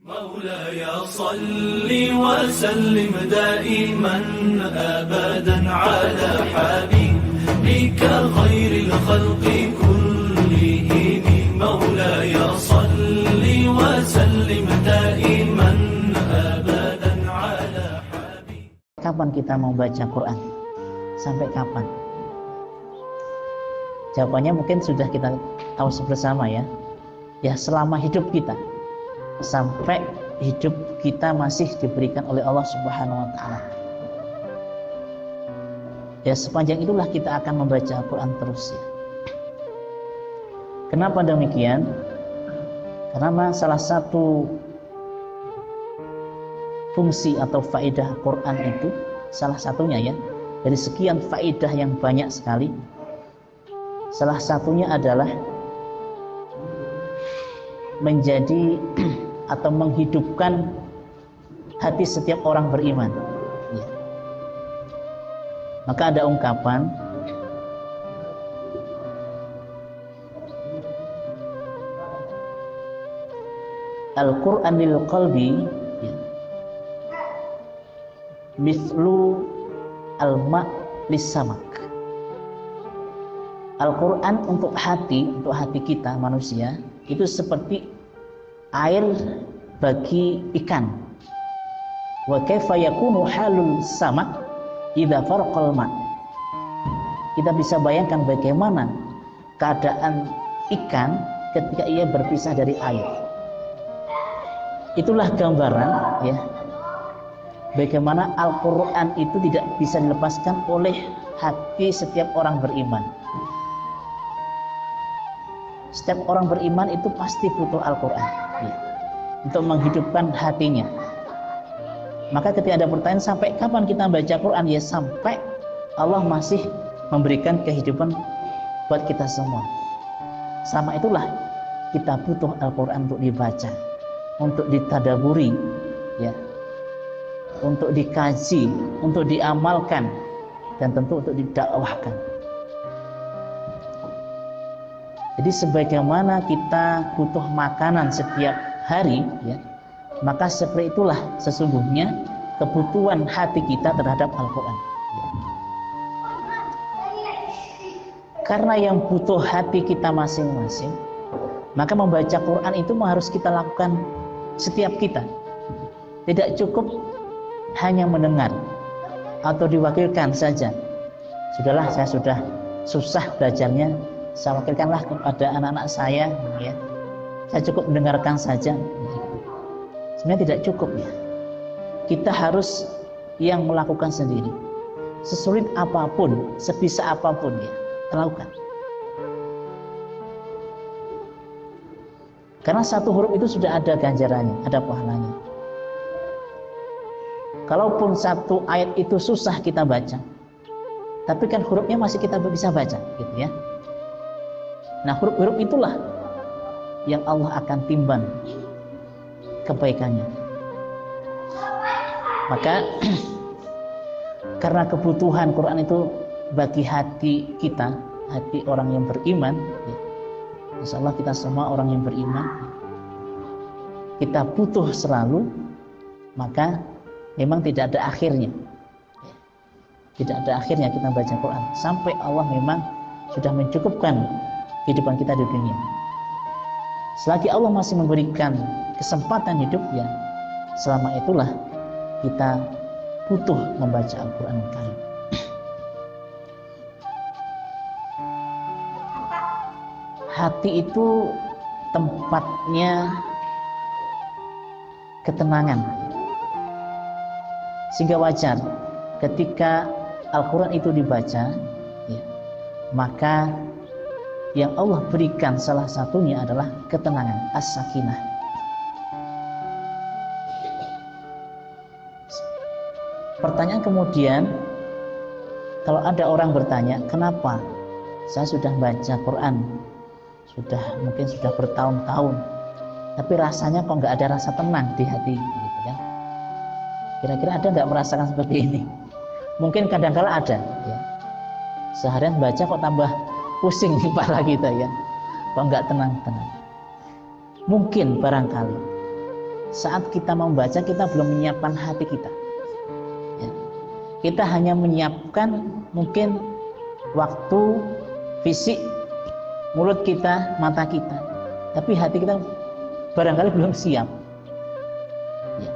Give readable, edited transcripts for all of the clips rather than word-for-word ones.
مولاي صل وسلم دائما أبدا على حبيبك خير الخلق كلهم مولاي صل وسلم دائما أبدا على حبيبك. Kapan kita mau baca Quran? Sampai kapan? Jawabannya mungkin sudah kita tahu bersama ya. Ya selama hidup kita. Sampai hidup kita masih diberikan oleh Allah Subhanahu wa taala. Ya sepanjang itulah kita akan membaca Al-Qur'an terus ya. Kenapa demikian? Karena salah satu fungsi atau faedah Quran itu salah satunya ya, dari sekian faedah yang banyak sekali, salah satunya adalah menjadi atau menghidupkan hati setiap orang beriman ya. Maka ada ungkapan Al-Quran lil qalbi ya, mislu al-ma' lis-samak. Al-Quran untuk hati kita manusia itu seperti air bagi ikan. Wa kaifa yakunu halul samak idza farqal ma. Kita bisa bayangkan bagaimana keadaan ikan ketika ia berpisah dari air. Itulah gambaran ya, bagaimana Al-Quran itu tidak bisa dilepaskan oleh hati setiap orang beriman. Setiap orang beriman itu pasti butuh Al-Quran ya, untuk menghidupkan hatinya. Maka ketika ada pertanyaan sampai kapan kita baca Quran, ya sampai Allah masih memberikan kehidupan buat kita semua. Sama itulah kita butuh Al-Quran untuk dibaca, untuk ditadaburi ya, untuk dikaji, untuk diamalkan, dan tentu untuk didakwahkan. Jadi sebagaimana kita butuh makanan setiap hari ya, maka seperti itulah sesungguhnya kebutuhan hati kita terhadap Al-Quran ya. Karena yang butuh hati kita masing-masing, maka membaca Quran itu harus kita lakukan setiap kita. Tidak cukup hanya mendengar atau diwakilkan saja. Sudahlah, saya sudah susah belajarnya, saya wakilkanlah kepada anak-anak saya ya. Saya cukup mendengarkan saja. Sebenarnya tidak cukup ya. Kita harus yang melakukan sendiri. Sesulit apapun, sebisa apapun ya, lakukan. Karena satu huruf itu sudah ada ganjarannya, ada pahalanya. Kalaupun satu ayat itu susah kita baca, tapi kan hurufnya masih kita bisa baca gitu ya. Nah huruf-huruf itulah yang Allah akan timbang kebaikannya. Maka karena kebutuhan Quran itu bagi hati kita, hati orang yang beriman ya, insya Allah kita semua orang yang beriman, kita butuh selalu, maka memang tidak ada akhirnya. Tidak ada akhirnya kita baca Quran sampai Allah memang sudah mencukupkan kehidupan kita di dunia. Selagi Allah masih memberikan kesempatan hidup ya, selama itulah kita butuh membaca Al-Quran Al-Karim. Hati itu tempatnya ketenangan, sehingga wajar ketika Al-Quran itu dibaca ya, maka yang Allah berikan salah satunya adalah ketenangan, as-sakinah. Pertanyaan kemudian, kalau ada orang bertanya, kenapa saya sudah baca Quran, mungkin sudah bertahun-tahun, tapi rasanya kok nggak ada rasa tenang di hati, gitu kan? Kira-kira ada nggak merasakan seperti ini? Mungkin kadang-kala ada. Ya. Seharian baca kok tambah pusing kepala kita ya, kok nggak tenang-tenang. Mungkin barangkali saat kita membaca kita belum menyiapkan hati kita. Ya. Kita hanya menyiapkan mungkin waktu, fisik, mulut kita, mata kita, tapi hati kita barangkali belum siap. Ya.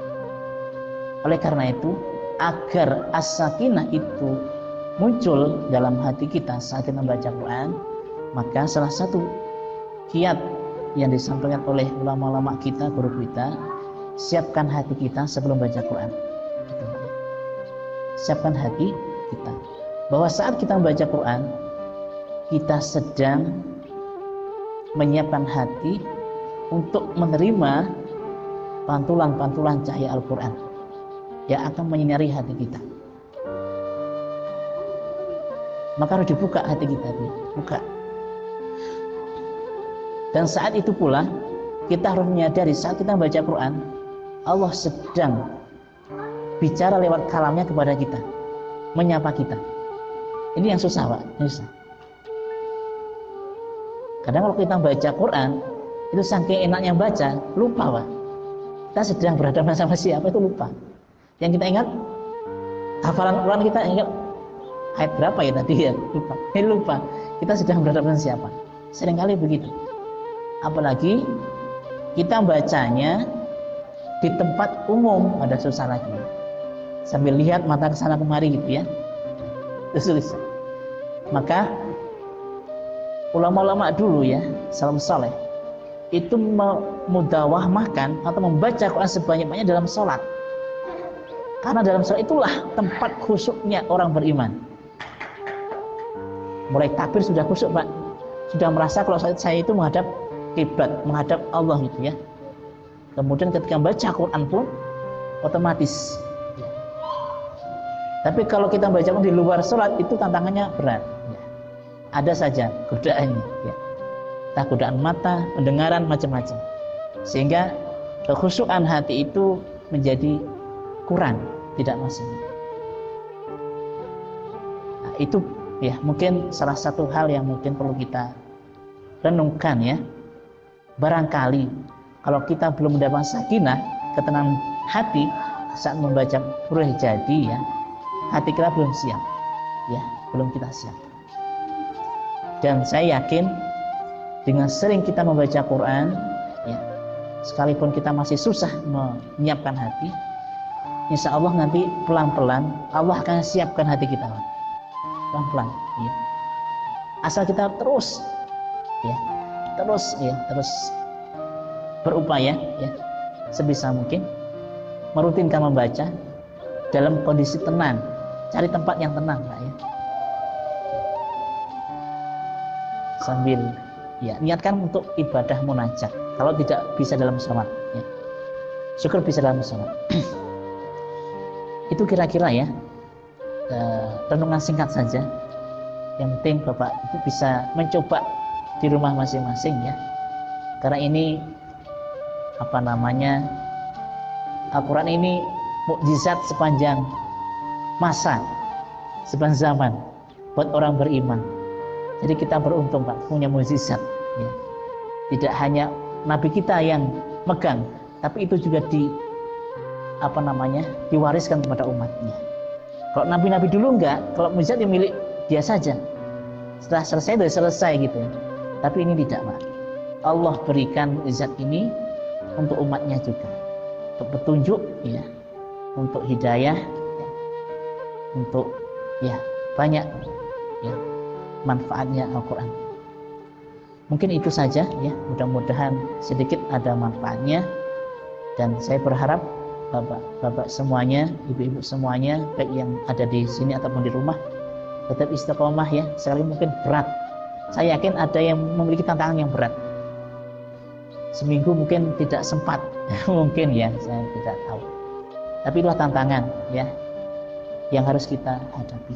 Oleh karena itu, agar as-sakinah itu muncul dalam hati kita saat kita membaca Quran, maka salah satu kiat yang disampaikan oleh ulama-ulama kita, guru kita, siapkan hati kita sebelum baca Quran. Siapkan hati kita, bahwa saat kita membaca Quran, kita sedang menyiapkan hati untuk menerima pantulan-pantulan cahaya Al-Quran yang akan menyinari hati kita. Maka harus dibuka hati kita, buka. Dan saat itu pula kita harus menyadari saat kita membaca Quran, Allah sedang bicara lewat kalamnya kepada kita, menyapa kita. Ini yang susah, Pak. Ini susah. Kadang kalau kita baca Quran, itu saking enaknya baca, lupa, Pak. Kita sedang berhadapan sama siapa itu lupa. Yang kita ingat, hafalan Quran kita ingat ayat berapa ya tadi ya, lupa. Ini lupa. Kita sedang berhadapan siapa. Seringkali begitu. Apalagi kita bacanya di tempat umum, ada susah lagi. Sambil lihat mata ke sana kemari gitu ya. Itu susah. Maka ulama-ulama dulu ya, salaf saleh, itu memudawahmahkan atau membaca Quran sebanyak-banyaknya dalam sholat. Karena dalam sholat itulah tempat khusyuknya orang beriman. Mulai takbir sudah khusyuk, Pak. Sudah merasa kalau saya itu menghadap kiblat, menghadap Allah gitu ya. Kemudian ketika baca Quran pun otomatis. Tapi kalau kita baca di luar sholat itu tantangannya berat. Ya. Ada saja godaannya. Ya. Entah godaan mata, pendengaran, macam-macam. Sehingga kekhusyukan hati itu menjadi kurang, tidak maksimal. Nah, itu ya mungkin salah satu hal yang mungkin perlu kita renungkan ya. Barangkali kalau kita belum mendapat sakinah, ketenangan hati saat membaca Quran jadi ya, hati kita belum siap, ya belum kita siap. Dan saya yakin dengan sering kita membaca Quran, ya, sekalipun kita masih susah menyiapkan hati, insya Allah nanti pelan-pelan Allah akan siapkan hati kita, pelan-pelan. Ya. Asal kita terus, ya. Terus berupaya ya sebisa mungkin merutinkan membaca dalam kondisi tenang, cari tempat yang tenang, Pak ya. Sambil ya niatkan untuk ibadah munajat. Kalau tidak bisa dalam sholat, ya. Syukur bisa dalam sholat. Itu kira-kira ya renungan singkat saja. Yang penting Bapak itu bisa mencoba di rumah masing-masing ya. Karena ini Al-Quran ini mukjizat sepanjang masa, sepanjang zaman buat orang beriman. Jadi kita beruntung Pak punya mukjizat ya. Tidak hanya Nabi kita yang megang, tapi itu juga diwariskan kepada umatnya. Kalau nabi-nabi dulu enggak, kalau mukjizat yang milik dia saja. Setelah selesai sudah selesai gitu ya. Tapi ini tidak, Pak. Allah berikan mukjizat ini untuk umatnya juga, untuk petunjuk ya, untuk hidayah ya, untuk ya banyak ya manfaatnya Al-Quran. Mungkin itu saja ya, mudah-mudahan sedikit ada manfaatnya. Dan saya berharap bapak-bapak semuanya, ibu-ibu semuanya, baik yang ada di sini ataupun di rumah, tetap istiqomah ya. Sekali mungkin berat, saya yakin ada yang memiliki tantangan yang berat. Seminggu mungkin tidak sempat mungkin ya, saya tidak tahu. Tapi itulah tantangan ya yang harus kita hadapi.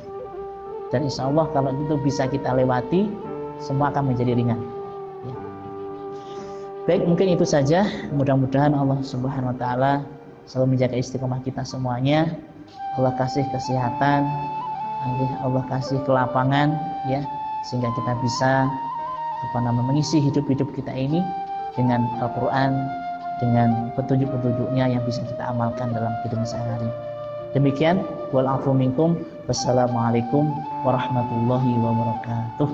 Dan insya Allah kalau itu bisa kita lewati, semua akan menjadi ringan ya. Baik, mungkin itu saja. Mudah-mudahan Allah Subhanahu wa Ta'ala selalu menjaga istiqomah kita semuanya. Allah kasih kesehatan, Allah kasih kelapangan ya, sehingga kita bisa mengisi hidup-hidup kita ini dengan Al-Quran, dengan petunjuk-petunjuknya yang bisa kita amalkan dalam kehidupan sehari-hari. Demikian, wal afu minkum. Wassalamualaikum warahmatullahi wabarakatuh.